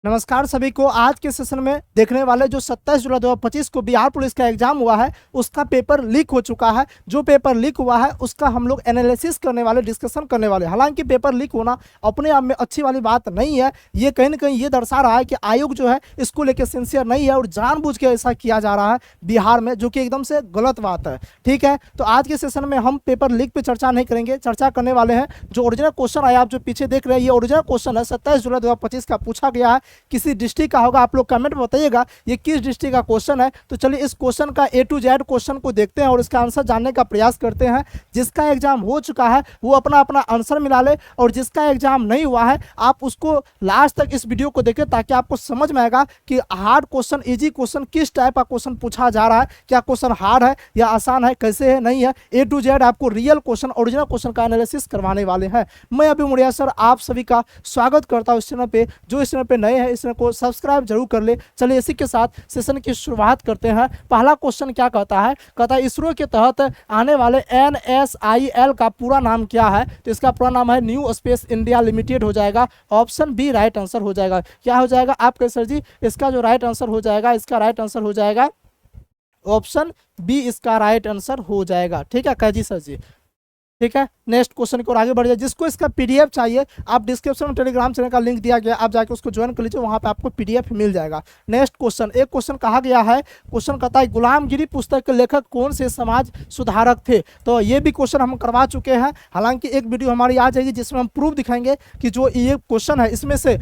नमस्कार सभी को। आज के सेशन में देखने वाले जो 27 जुलाई 2025 को बिहार पुलिस का एग्जाम हुआ है उसका पेपर लीक हो चुका है। जो पेपर लीक हुआ है उसका हम लोग एनालिसिस करने वाले, डिस्कशन करने वाले। हालांकि पेपर लीक होना अपने आप में अच्छी वाली बात नहीं है, ये कहीं ना कहीं ये दर्शा रहा है कि आयोग जो है इसको लेकर सिंसियर नहीं है और जानबूझ के ऐसा किया जा रहा है बिहार में, जो कि एकदम से गलत बात है। ठीक है, तो आज के सेशन में हम पेपर लीक पे चर्चा नहीं करेंगे, चर्चा करने वाले हैं जो ओरिजिनल क्वेश्चन आया। आप जो पीछे देख रहे हैं ये ओरिजिनल क्वेश्चन है, 27 जुलाई 2025 का पूछा गया है, किसी डिस्ट्रिक्ट का होगा। आप लोग कमेंट में बताइएगा ये किस डिस्ट्रिक्ट का क्वेश्चन है। तो चलिए इस क्वेश्चन का ए टू जेड क्वेश्चन को देखते हैं और इसका आंसर जानने का प्रयास करते हैं। जिसका एग्जाम हो चुका है वो अपना अपना आंसर मिला ले, और जिसका एग्जाम नहीं हुआ है आप उसको लास्ट तक इस वीडियो को देखें ताकि आपको समझ में आएगा कि हार्ड क्वेश्चन, इजी क्वेश्चन, किस टाइप का क्वेश्चन पूछा जा रहा है। क्या क्वेश्चन हार्ड है या आसान है, कैसे है, नहीं है। ए टू जेड आपको रियल क्वेश्चन, ओरिजिनल क्वेश्चन का एनालिसिस करवाने वाले हैं। मैं अभी मुड़िया सर आप सभी का स्वागत करता हूँ इस चैनल पे। जो इस चैनल पे नए हैं इस चैनल को सब्सक्राइब जरूर कर ले। चलिए इसी के साथ सेशन की शुरुआत करते हैं। पहला क्वेश्चन क्या कहता है, कहता है इसरो के तहत आने वाले NSIL का पूरा नाम क्या है। तो इसका पूरा नाम है न्यू स्पेस इंडिया लिमिटेड हो जाएगा। ऑप्शन बी राइट आंसर हो जाएगा। क्या हो जाएगा आपके सर जी, इसका जो राइट आंसर हो जाएगा, इसका राइट आंसर हो जाएगा ऑप्शन बी, इसका राइट आंसर हो जाएगा। ठीक है कैजी सर जी। ठीक है, नेक्स्ट क्वेश्चन की ओर आगे बढ़ जाए। जिसको इसका पीडीएफ चाहिए आप डिस्क्रिप्शन में टेलीग्राम चैनल का लिंक दिया गया, आप जाके उसको ज्वाइन कर लीजिए, वहां पे आपको पीडीएफ मिल जाएगा। नेक्स्ट क्वेश्चन, एक क्वेश्चन कहा गया है, क्वेश्चन कहता है गुलामगिरी पुस्तक के लेखक कौन से समाज सुधारक थे। तो ये भी क्वेश्चन हम करवा चुके हैं। हालांकि एक वीडियो हमारी आ जाएगी जिसमें हम प्रूफ दिखाएंगे कि जो ये क्वेश्चन है इसमें से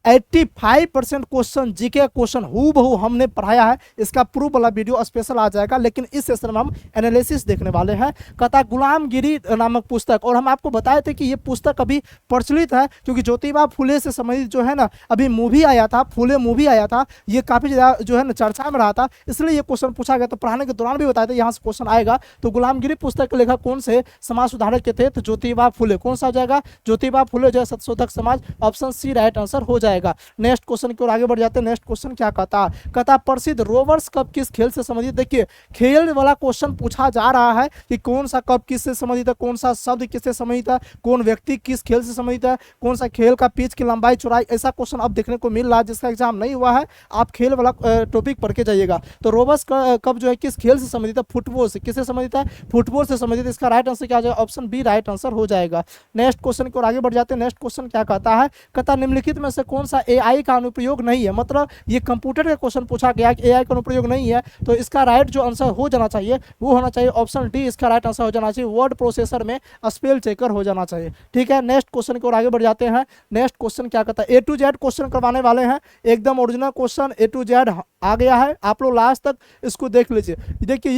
85% क्वेश्चन जीके क्वेश्चन हूबहू हमने पढ़ाया है। इसका प्रूफ वाला वीडियो स्पेशल आ जाएगा, लेकिन इस सेशन में हम एनालिसिस देखने वाले हैं। कहता गुलामगिरी नामक पुस्तक, और हम आपको बताए थे कि ये पुस्तक अभी प्रचलित है क्योंकि ज्योतिबा फुले से संबंधित जो है ना अभी मूवी आया था, फुले मूवी आया था, ये काफ़ी ज़्यादा जो है ना चर्चा में रहा था, इसलिए ये क्वेश्चन पूछा गया। तो पढ़ाने के दौरान भी बताया था यहाँ से क्वेश्चन आएगा। तो गुलामगिरी पुस्तक के लेखक कौन से समाज सुधारक के थे, तो ज्योतिबा फुले। कौन सा हो जाएगा, ज्योतिबा फुले जो है Satyashodhak Samaj, option C right answer हो जाएगा। नेक्स्ट क्वेश्चन की ओर आगे बढ़ जाते हैं। नेक्स्ट क्वेश्चन क्या कहता है, कहता प्रसिद्ध रोवर्स कप किस खेल से संबंधित। देखिए खेल वाला क्वेश्चन पूछा जा रहा है कि कौन सा कप किससे संबंधित है, कौन सा शब्द किससे संबंधित है, कौन व्यक्ति किस खेल से संबंधित है, कौन सा खेल का पिच की लंबाई चौड़ाई, ऐसा क्वेश्चन अब देखने को मिल रहा है। जिसका एग्जाम नहीं हुआ है आप खेल वाला टॉपिक पढ़ के जाइएगा। तो रोवर्स कप जो है किस खेल से संबंधित है, फुटबॉल से। किससे संबंधित है, फुटबॉल से संबंधित। इसका राइट आंसर क्या हो जाएगा, ऑप्शन बी राइट आंसर हो जाएगा। नेक्स्ट क्वेश्चन की ओर आगे बढ़ जाते हैं। नेक्स्ट क्वेश्चन क्या कहता है, कहता निम्नलिखित में से कौन सा AI का अनुप्रयोग नहीं है। मतलब ये कंप्यूटर का क्वेश्चन पूछा गया कि AI का अनुप्रयोग नहीं है, तो इसका राइट जो आंसर हो जाना चाहिए वो होना चाहिए ऑप्शन डी, इसका राइट आंसर हो जाना चाहिए वर्ड प्रोसेसर में स्पेल चेकर हो जाना चाहिए। ठीक है, नेक्स्ट क्वेश्चन की ओर आगे बढ़ जाते हैं। नेक्स्ट क्वेश्चन क्या कहता है, ए टू जेड क्वेश्चन करवाने वाले हैं, एकदम original question A to Z आ गया है। आप लोग लास्ट तक इसको देख लीजिए। देखिए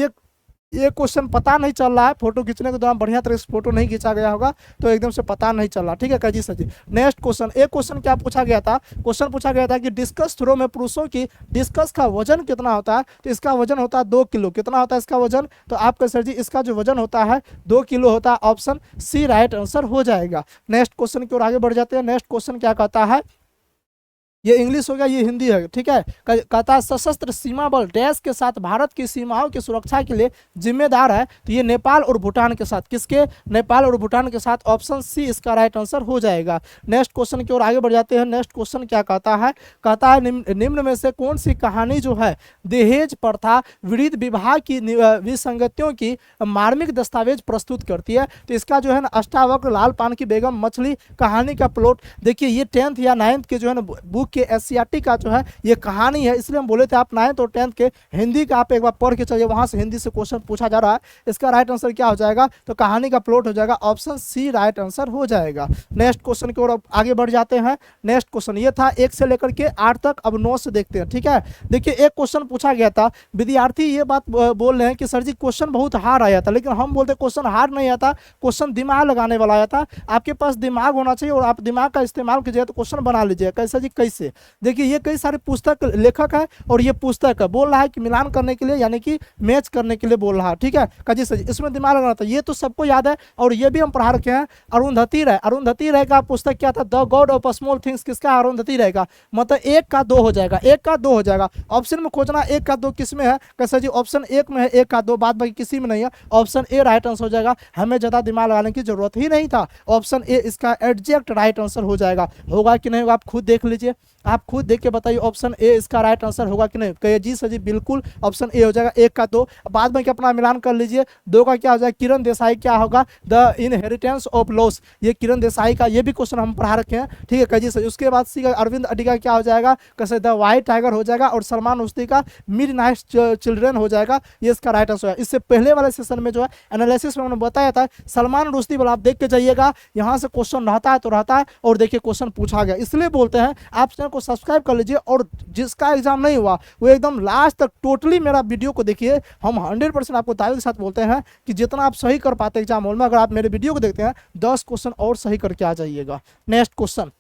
ये क्वेश्चन पता नहीं चल रहा है, फोटो खींचने के दौरान बढ़िया तरह से फोटो नहीं खींचा गया होगा तो एकदम से पता नहीं चल रहा। ठीक है काजी सर जी। नेक्स्ट क्वेश्चन, एक क्वेश्चन क्या पूछा गया था, क्वेश्चन पूछा गया था कि डिस्कस थ्रो में पुरुषों की डिस्कस का वजन कितना होता है। तो इसका वजन होता है 2 किलो। कितना होता है इसका वजन, तो आपका सर जी इसका जो वजन होता है 2 किलो होता है। ऑप्शन सी राइट आंसर हो जाएगा। नेक्स्ट क्वेश्चन की ओर आगे बढ़ जाते हैं। नेक्स्ट क्वेश्चन क्या कहता है, ये इंग्लिश हो गया, ये हिंदी है। ठीक है, कहता है सशस्त्र सीमा बल डैश के साथ भारत की सीमाओं की सुरक्षा के लिए जिम्मेदार है। तो ये नेपाल और भूटान के साथ, किसके, नेपाल और भूटान के साथ। ऑप्शन सी इसका राइट आंसर हो जाएगा। नेक्स्ट क्वेश्चन की ओर आगे बढ़ जाते हैं। नेक्स्ट क्वेश्चन क्या कहता है, कहता है निम्न में से कौन सी कहानी जो है दहेज प्रथा विरुद्ध विवाह की विसंगतियों की मार्मिक दस्तावेज प्रस्तुत करती है। तो इसका जो है ना अष्टावक्र लाल पान की बेगम मछली कहानी का प्लॉट। देखिए ये 10th या 9th के जो है ना बुक के एससीईआरटी का जो है ये कहानी है, इसलिए हम बोले थे आप 9th और 10th के हिंदी का आप एक बार पढ़ के चलिए, वहां से हिंदी से क्वेश्चन पूछा जा रहा है। इसका राइट आंसर क्या हो जाएगा, तो कहानी का प्लॉट हो जाएगा। ऑप्शन सी राइट आंसर हो जाएगा। नेक्स्ट क्वेश्चन की ओर आगे बढ़ जाते हैं। नेक्स्ट क्वेश्चन ये था 1 से लेकर के 8 तक, अब 9 से देखते हैं। ठीक है, देखिए एक क्वेश्चन पूछा गया था, विद्यार्थी ये बात बोल रहे हैं कि सर जी क्वेश्चन बहुत हार्ड आया था, लेकिन हम बोलते क्वेश्चन हार्ड नहीं आया था, क्वेश्चन दिमाग लगाने वाला आया था। आपके पास दिमाग होना चाहिए और आप दिमाग का इस्तेमाल कीजिए तो क्वेश्चन बना लीजिए। कैसे जी, कैसे, देखिए ये कई सारे पुस्तक लेखक है और ये पुस्तक है, बोल रहा है कि मिलान करने के लिए यानी कि मैच करने के लिए बोल रहा है। ठीक है काजी सर, इसमें दिमाग लगाना था, ये तो सबको याद है और ये भी हम पढ़ा रखे हैं। अरुंधति राय, अरुंधति राय का पुस्तक क्या था, the God of small things. किसका, अरुंधति राय का। मतलब 1 का 2 हो जाएगा, 1 का 2 हो जाएगा। ऑप्शन में खोजना 1 का 2 किस में है, कैसे जी ऑप्शन 1 में है 1 का 2, बाद बाकी किसी में नहीं है। ऑप्शन ए राइट आंसर हो जाएगा, हमें ज्यादा दिमाग लगाने की जरूरत ही नहीं था। ऑप्शन ए इसका एग्जैक्ट राइट आंसर हो जाएगा। होगा कि नहीं होगा आप खुद देख लीजिए। आप खुद देख के बताइए ऑप्शन ए इसका राइट आंसर होगा कि नहीं। कहिए जी सर जी बिल्कुल ऑप्शन ए हो जाएगा, 1 का 2। बाद में क्या अपना मिलान कर लीजिए, 2 का क्या हो जाएगा, किरण देसाई क्या होगा, द इनहेरिटेंस ऑफ लॉस, ये किरण देसाई का ये भी क्वेश्चन हम पढ़ा रखे हैं, ठीक है कही सर। उसके बाद सी का अरविंद अडिगा क्या हो जाएगा, कैसे द व्हाइट टाइगर हो जाएगा, और सलमान रुश्दी का मिडनाइट चिल्ड्रन हो जाएगा, ये इसका राइट आंसर है। इससे पहले वाले सेशन में जो है एनालिसिस में उन्होंने बताया था सलमान रुश्दी वाला, आप देख के जाइएगा, यहाँ से क्वेश्चन रहता है तो रहता है, और देखिए क्वेश्चन पूछा गया, इसलिए बोलते हैं आप चैनल को सब्सक्राइब कर लीजिए, और जिसका एग्जाम नहीं हुआ वो एकदम लास्ट तक टोटली मेरा वीडियो को देखिए। हम 100% आपको दावे के साथ बोलते हैं कि जितना आप सही कर पाते एग्जाम हॉल में, अगर आप मेरे वीडियो को देखते हैं 10 क्वेश्चन और सही करके आ जाइएगा। नेक्स्ट क्वेश्चन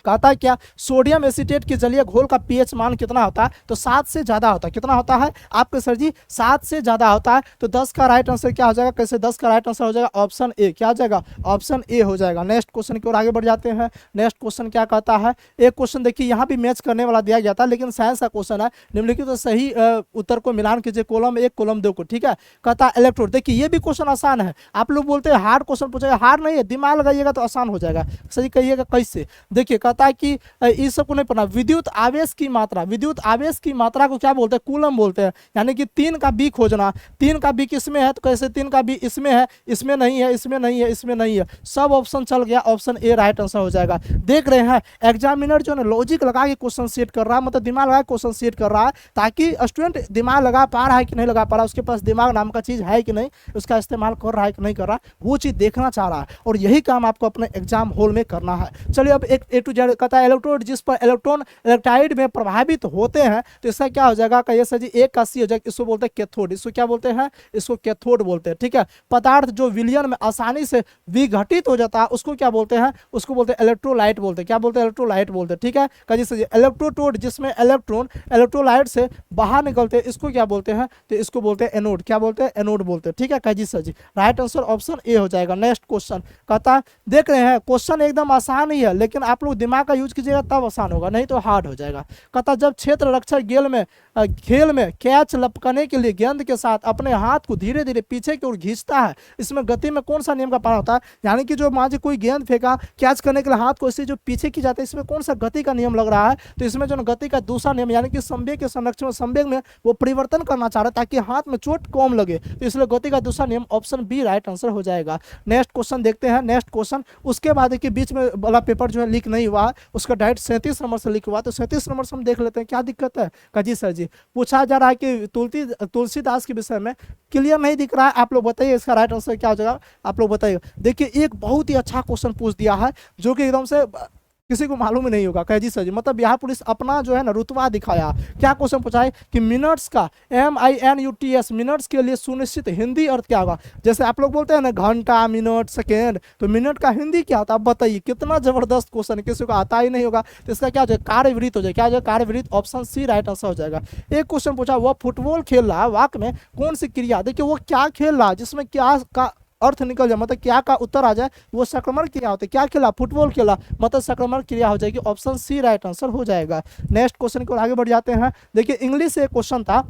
कहता है क्या, सोडियम एसीटेट के जलीय घोल का पीएच मान कितना होता है, तो 7 से ज्यादा होता है। कितना होता है आपके सर जी, 7 से ज्यादा होता है। तो 10 का राइट आंसर क्या हो जाएगा, कैसे 10 का राइट आंसर हो जाएगा ऑप्शन ए, क्या हो जाएगा, ऑप्शन ए हो जाएगा। नेक्स्ट क्वेश्चन की ओर आगे बढ़ जाते हैं। नेक्स्ट क्वेश्चन क्या कहता है, एक क्वेश्चन देखिए यहाँ भी मैच करने वाला दिया गया था, लेकिन साइंस का क्वेश्चन है। निम्नलिखित तो सही उत्तर को मिलान कीजिए, कॉलम 1 कॉलम 2 को, ठीक है। कहता है इलेक्ट्रोड, देखिए ये भी क्वेश्चन आसान है। आप लोग बोलते हैं हार्ड क्वेश्चन पूछेगा, हार्ड नहीं है, दिमाग लगाइएगा तो आसान हो जाएगा। सही कहिएगा कैसे, देखिए कहता है कि इस सबको नहीं पढ़ना। विद्युत आवेश की मात्रा, विद्युत आवेश की मात्रा को क्या बोलते हैं, कूलम बोलते हैं। यानी कि 3 का बी खोजना, 3 का बी किसमें है, तो कैसे 3 का बी इसमें है, इसमें नहीं है, इसमें नहीं है, इसमें नहीं है, सब ऑप्शन चल गया, ऑप्शन ए राइट आंसर हो जाएगा। देख रहे हैं एग्जामिनर जो है लॉजिक लगा के क्वेश्चन सेट कर रहा है, मतलब दिमाग लगा के क्वेश्चन सेट कर रहा है, ताकि स्टूडेंट दिमाग लगा पा रहा है कि नहीं लगा पा रहा है, उसके पास दिमाग नाम का चीज है कि नहीं, उसका इस्तेमाल कर रहा है कि नहीं कर रहा, वो चीज देखना चाह रहा है। और यही काम आपको अपने एग्जाम हॉल में करना है। चलिए अब एक ए टू जेड कहता है इलेक्ट्रोड जिस पर इलेक्ट्रॉन इलेक्ट्राइड में प्रभावित होते हैं, तो इसका क्या हो जाएगा, कहिए सर जी 1 का सी हो जाएगा। इसको बोलते हैं कैथोड, इसको क्या बोलते हैं, इसको कैथोड बोलते हैं, ठीक है। पदार्थ जो विलयन में आसानी से विघटित हो जाता है उसको क्या बोलते हैं, उसको बोलते हैं इलेक्ट्रोलाइट बोलते हैं, क्या बोलते हैं, इलेक्ट्रोलाइट बोलते हैं, ठीक है। कहिए सर जी इलेक्ट्रोड जिसमें इलेक्ट्रॉन इलेक्ट्रोलाइट से बाहर निकलते हैं, इसको क्या बोलते हैं, तो इसको बोलते हैं एनोड, क्या बोलते हैं, एनोड बोलते हैं, ठीक है। कहिए sir ji right answer option A हो जाएगा। नेक्स्ट क्वेश्चन कहता है, देख रहे हैं क्वेश्चन एकदम आसान ही है, लेकिन आप लोग दिमाग का यूज कीजिएगा तब आसान होगा, नहीं तो हार्ड हो जाएगा। कहता जब क्षेत्र रक्षक खेल में कैच लपकने के लिए गेंद के साथ अपने हाथ को धीरे धीरे पीछे की ओर खींचता है, इसमें गति में कौन सा नियम का पालन होता है। यानी कि जो मान लीजिए कोई गेंद फेंका, कैच करने के लिए हाथ को इससे जो पीछे की जाता है, इसमें कौन सा गति का नियम लग रहा है, तो इसमें जो गति का दूसरा नियम, यानी कि संवेग के संरक्षण संवेग में वो परिवर्तन करना चाह रहा है ताकि हाथ में चोट कम लगे, तो इसलिए गति का दूसरा नियम ऑप्शन बी राइट आंसर हो जाएगा। नेक्स्ट क्वेश्चन देखते हैं। नेक्स्ट क्वेश्चन उसके बाद देखिए बीच में वाला पेपर जो है लीक नहीं हुआ, उसका डायरेक्ट 37 नंबर से लीक हुआ, तो 37 नंबर से हम देख लेते हैं क्या दिक्कत है। जी सर जी पूछा जा रहा है कि तुलसीदास के विषय में क्लियर नहीं दिख रहा है, आप लोग बताइए इसका राइट आंसर क्या हो जाएगा, आप लोग बताइए। देखिए एक बहुत ही अच्छा क्वेश्चन पूछ दिया है जो कि एकदम से किसी को मालूम ही नहीं होगा। कह जी सर जी मतलब बिहार पुलिस अपना जो है ना रुतबा दिखाया। क्या क्वेश्चन पूछा है कि मिनट्स का MINUTS मिनट्स के लिए सुनिश्चित हिंदी अर्थ क्या होगा। जैसे आप लोग बोलते हैं ना घंटा, मिनट, सेकेंड, तो मिनट का हिंदी क्या होता है, आप बताइए। कितना जबरदस्त क्वेश्चन, किसी को आता ही नहीं होगा, तो इसका क्या हो जाएगा, कार्यवृत्त हो जाएगा। क्या हो जाएगा, कार्यवृत्त, ऑप्शन सी राइट आंसर हो जाएगा। एक क्वेश्चन पूछा वह फुटबॉल खेल रहा है, वाक्य में कौन सी क्रिया, देखिए वो क्या खेल रहा है जिसमें क्या का अर्थ निकल जाए, मतलब क्या का उत्तर आ जाए, वो संक्रमण क्रिया होती है। क्या खेला, फुटबॉल खेला, मतलब संक्रमण क्रिया हो जाएगी, ऑप्शन सी राइट आंसर हो जाएगा। नेक्स्ट क्वेश्चन को आगे बढ़ जाते हैं। देखिए इंग्लिश से एक क्वेश्चन था,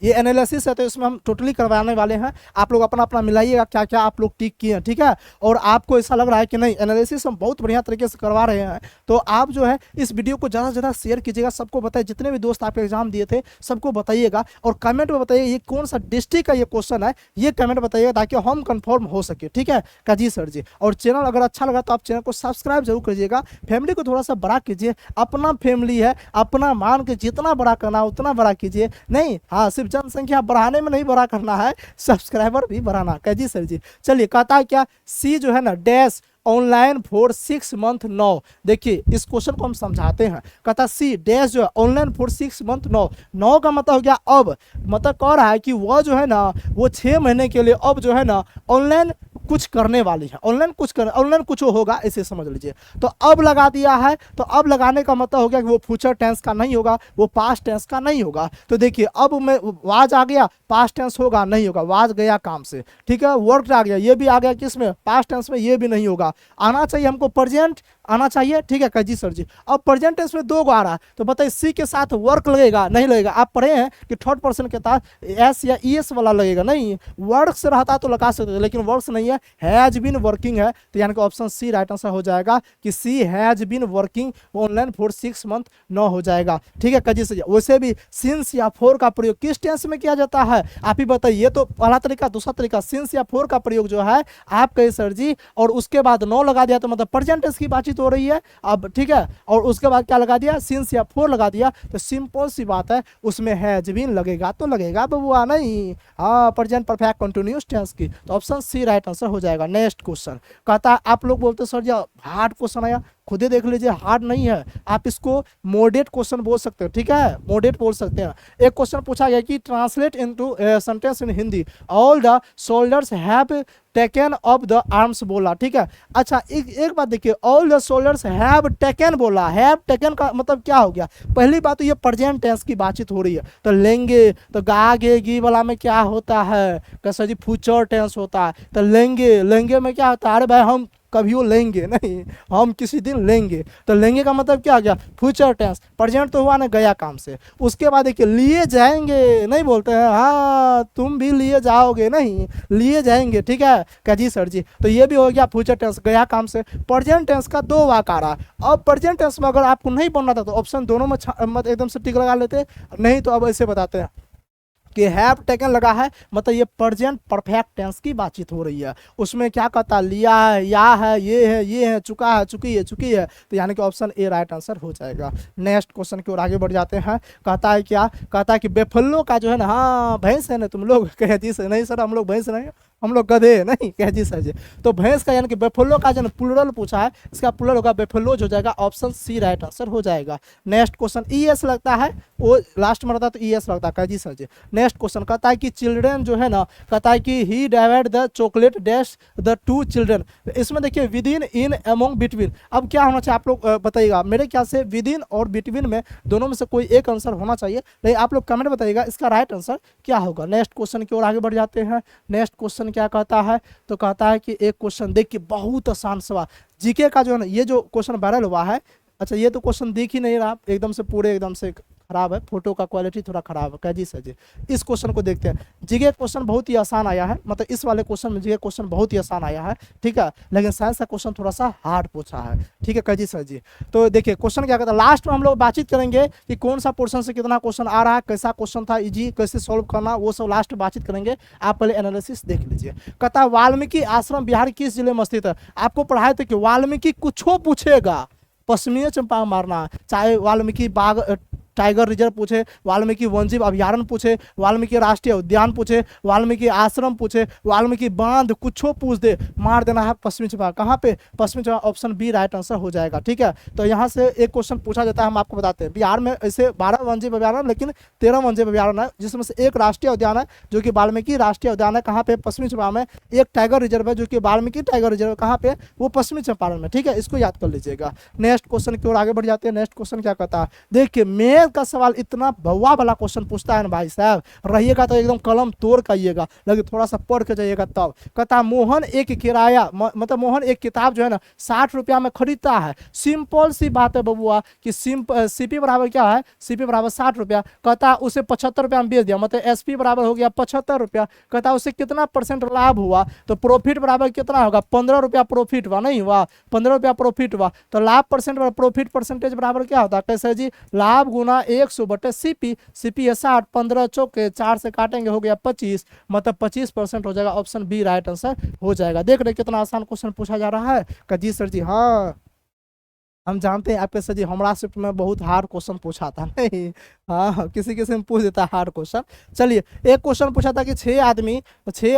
ये एनालिसिस है तो इसमें हम टोटली करवाने वाले हैं। आप लोग अपना अपना मिलाइएगा क्या क्या आप लोग टिक किए हैं, ठीक है। और आपको ऐसा लग रहा है कि नहीं एनालिसिस हम बहुत बढ़िया तरीके से करवा रहे हैं, तो आप जो है इस वीडियो को ज़्यादा से ज़्यादा शेयर कीजिएगा, सबको बताइए। जितने भी दोस्त आपके एग्जाम दिए थे सबको बताइएगा, और कमेंट में बताइए ये कौन सा डिस्ट्रिक्ट का ये क्वेश्चन है, ये कमेंट बताइएगा ताकि हम कन्फर्म हो सके, ठीक है। का जी सर जी। और चैनल अगर अच्छा लगा तो आप चैनल को सब्सक्राइब जरूर कीजिएगा। फैमिली को थोड़ा सा बड़ा कीजिए, अपना फैमिली है, अपना मान के जितना बड़ा करना उतना बड़ा कीजिए। नहीं हाँ सिर्फ जनसंख्या बढ़ाने में नहीं बड़ा करना है, सब्सक्राइबर भी बढ़ाना। कह जी सर जी। चलिए कहता है क्या, सी जो है ना डैश ऑनलाइन फॉर 6 मंथ 9। देखिए इस क्वेश्चन को हम समझाते हैं। कहता सी डैश जो है ऑनलाइन फॉर 6 मंथ 9 का मतलब हो गया अब, मतलब कह रहा है कि वह जो है ना वो 6 महीने के लिए अब जो है ना ऑनलाइन कुछ करने वाली है, ऑनलाइन कुछ होगा ऐसे समझ लीजिए। तो अब लगा दिया है, तो अब लगाने का मतलब हो गया कि वो फ्यूचर टेंस का नहीं होगा, वो पास्ट टेंस का नहीं होगा। तो देखिए अब में वाज आ गया, पास्ट टेंस होगा नहीं होगा, वाज गया काम से, ठीक है। वर्क आ गया, ये भी आ गया किस में, पास्ट टेंस में, ये भी नहीं होगा। आना चाहिए हमको प्रेजेंट आना चाहिए, ठीक है। जी सर जी। अब प्रेजेंट टेंस में 2 गो आ रहा है, तो बताइए सी के साथ वर्क लगेगा नहीं लगेगा। आप पढ़े हैं कि थर्ड पर्सन के साथ एस या ES वाला लगेगा, नहीं वर्क से रहता तो लगा सकते थे, लेकिन वर्क नहीं है, है, हैज बीन वर्किंग है, तो यानी कि ऑप्शन सी राइट आंसर हो जाएगा कि she has been working online for 6 month, 9 हो जाएगा। ठीक है कजी से। वैसे भी सिंस या फॉर का प्रयोग किस टेंस में किया जाता है आप ही बताइए। ये तो पहला तरीका। दूसरा तरीका, सिंस या फॉर का प्रयोग जो है आप कहे सर जी और उसके बाद नो लगा दिया तो मतलब प्रेजेंट टेंस की बातचीत हो रही है अब। ठीक है, और उसके बाद क्या लगा दिया, सिंस या फॉर लगा दिया, तो सिंपल सी बात है उसमें हैज बीन लगेगा तो लगेगा बबुआ, नहीं हाँ प्रेजेंट परफेक्ट कंटिन्यूअस टेंस की। तो ऑप्शन सी राइट आंसर हो जाएगा। नेक्स्ट क्वेश्चन कहता है, आप लोग बोलते सर जी हार्ड क्वेश्चन आया, खुद ही देख लीजिए हार्ड नहीं है, आप इसको मॉडरेट क्वेश्चन बोल सकते हो। ठीक है, मॉडरेट बोल सकते हैं। एक क्वेश्चन पूछा गया कि translate into sentence in Hindi, all the soldiers have taken up the arms बोला। ठीक है, अच्छा एक बात देखिए, all the soldiers have taken बोला, हैव टेकन का मतलब क्या हो गया। पहली बात तो ये प्रेजेंट टेंस की बातचीत हो रही है, तो लेंगे तो गागेगी वाला में क्या होता है, कैसा जी फ्यूचर टेंस होता है। तो लेंगे, लेंगे में क्या होता है, अरे भाई हम कभी वो लेंगे नहीं, हम किसी दिन लेंगे। तो लेंगे का मतलब क्या आ गया, फ्यूचर टेंस। प्रेजेंट तो हुआ ना गया काम से। उसके बाद देखिए लिए जाएंगे नहीं बोलते हैं, हाँ तुम भी लिए जाओगे, नहीं लिए जाएंगे। ठीक है क्या जी सर जी, तो ये भी हो गया फ्यूचर टेंस गया काम से। प्रेजेंट टेंस का दो वाक आ रहा है। अब प्रेजेंट टेंस में अगर आपको नहीं बनना था तो ऑप्शन दोनों में मत एकदम से टिक लगा लेते, नहीं तो अब ऐसे बताते हैं कि हैव टेकन लगा है, मतलब ये प्रेजेंट परफेक्ट टेंस की बातचीत हो रही है। उसमें क्या कहता, लिया है, या है, ये है, चुका है, चुकी है, तो यानी कि ऑप्शन ए राइट आंसर हो जाएगा। नेक्स्ट क्वेश्चन की ओर आगे बढ़ जाते हैं। कहता है क्या, कहता है कि बेफल्लो का जो है ना, हाँ भैंस है ना तुम लोग, कहे जी सर नहीं सर हम लोग भैंस नहीं, हम लोग गधे नहीं, कह जी सर जी। तो भैंस का यानी कि बेफल्लो का जो प्लूरल पूछा है, इसका प्लूरल होगा बेफल्लोज हो जाएगा। ऑप्शन सी राइट आंसर हो जाएगा। नेक्स्ट क्वेश्चन ईएस लगता है, वो लास्ट में रहता है तो ईएस लगता है, कह जी सर जी। नेक्स्ट क्वेश्चन कहता है कि चिल्ड्रेन जो है ना, कहता है कि he divide the chocolate dash the 2 children. इसमें देखिए with in, in, among, between, अब क्या होना चाहिए आप लोग बताइएगा। मेरे ख्याल से विद इन और बिटवीन में दोनों में से कोई एक आंसर होना चाहिए, लेकिन आप लोग कमेंट बताइएगा इसका राइट आंसर क्या होगा। नेक्स्ट क्वेश्चन की ओर आगे बढ़ जाते हैं। नेक्स्ट क्वेश्चन क्या कहता है, तो कहता है कि एक क्वेश्चन देखिए बहुत आसान सवाल जीके का जो है ना, ये जो क्वेश्चन वायरल हुआ है। अच्छा ये तो क्वेश्चन दिख ही नहीं रहा एकदम से, पूरे एकदम से खराब है, फोटो का क्वालिटी थोड़ा खराब है, कह जी सर जी। इस क्वेश्चन को देखते हैं। जीके क्वेश्चन बहुत ही आसान आया है, मतलब इस वाले क्वेश्चन में जीके क्वेश्चन बहुत ही आसान आया है। ठीक है, लेकिन साइंस का क्वेश्चन थोड़ा सा हार्ड पूछा है। ठीक है कह जी सर जी। तो देखिए क्वेश्चन क्या कहता है, लास्ट में हम लोग बातचीत करेंगे कि कौन सा पोर्शन से कितना क्वेश्चन आ रहा है, कैसा क्वेश्चन था, इजी कैसे सॉल्व करना, वो सब लास्ट में बातचीत करेंगे। आप पहले एनालिसिस देख लीजिए। कहता है वाल्मीकि आश्रम बिहार किस जिले में स्थित है। आपको पढ़ाए थे कि वाल्मीकि कुछो पूछेगा, पश्चिमी चंपारण मारना, चाहे वाल्मीकि बाग टाइगर रिजर्व पूछे, वाल्मीकि वन्यजीव अभ्यारण्य पूछे, वाल्मीकि राष्ट्रीय उद्यान पूछे, वाल्मीकि आश्रम पूछे, वाल्मीकि बांध, कुछो पूछ दे, मार देना है पश्चिमी चंपारण। कहाँ पे, पश्चिमी Champaran. Option B right answer हो जाएगा। ठीक है, तो यहाँ से एक क्वेश्चन पूछा जाता है, हम आपको बताते हैं। बिहार में ऐसे 12 वन्यजीव अभ्यारण्य, लेकिन 13 वन्यजीव अभ्यारण्य है, जिसमें से एक राष्ट्रीय उद्यान है जो कि वाल्मीकि राष्ट्रीय उद्यान है। कहाँ पे, पश्चिमी चंपारण में। एक टाइगर रिजर्व है जो कि वाल्मीकि टाइगर रिजर्व, कहाँ पे, वो पश्चिमी चंपारण में। ठीक है, इसको याद कर लीजिएगा। नेक्स्ट क्वेश्चन की ओर आगे बढ़ जाते हैं। नेक्स्ट क्वेश्चन क्या कहता है, देखिए मैथ का सवाल इतना भौवा वाला क्वेश्चन पूछता है ना भाई साहब, रहिएगा तो एकदम कलम तोड़ करिएगा, लेकिन थोड़ा सा पढ़ के जाइएगा तब। कहता मोहन एक किराया मतलब मोहन एक किताब जो है ना 60 रुपया में खरीदता है। सिंपल सी बात है बबुआ कि सीपी बराबर क्या है, सीपी बराबर 60 रुपया। कहता उसे 75 रुपया में बेच दिया, मतलब एसपी बराबर हो गया 75 रुपया। कहता उसे कितना परसेंट लाभ हुआ, तो प्रॉफिट बराबर कितना होगा, 15 रुपया प्रॉफिट हुआ, नहीं हुआ 15 रुपया प्रॉफिट हुआ। तो लाभ परसेंट प्रॉफिट परसेंटेज बराबर क्या होता है, कैसे जी, लाभ गुना 100 बटे सीपी, सीपी है 60, 15 चौके 4 से काटेंगे हो गया 25, मतलब 25% हो जाएगा। ऑप्शन बी राइट आंसर हो जाएगा। देख रहे कितना आसान क्वेश्चन पूछा जा रहा है। का जी सर जी, हाँ हम जानते हैं आपके सर जी हमरा शिफ्ट में बहुत हार्ड क्वेश्चन पूछा था, नहीं हाँ किसी किसी में पूछ देता है हार्ड क्वेश्चन। चलिए एक क्वेश्चन पूछा था कि 6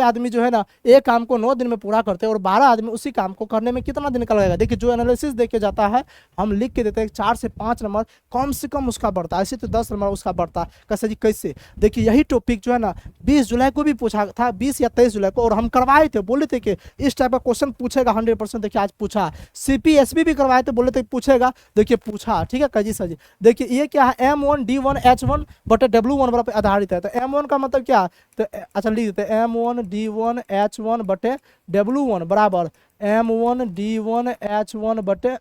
आदमी जो है ना एक काम को 9 दिन में पूरा करते हैं और 12 आदमी उसी काम को करने में कितना दिन का लगेगा। देखिए जो एनालिसिस देखे जाता है हम लिख के देते हैं 4 से 5 नंबर कम से कम उसका बढ़ता है, ऐसे तो 10 नंबर उसका बढ़ता है। कैसे जी, कैसे, देखिए यही टॉपिक जो है ना 20 जुलाई को भी पूछा था, 20 या 23 जुलाई को, और हम करवाए थे, बोले थे कि इस टाइप का क्वेश्चन पूछेगा 100%। देखिए आज पूछा। CPSB भी करवाए थे, बोले थे पूछेगा, देखिए पूछा। ठीक है कजी सर जी। देखिए ये क्या है, M1D1H1 बटे W1 बराबर आधारित है। तो M1 का मतलब क्या, तो अच्छा लिख देते हैं M1D1H1 बटे W1 बराबर M1D1H1 बटे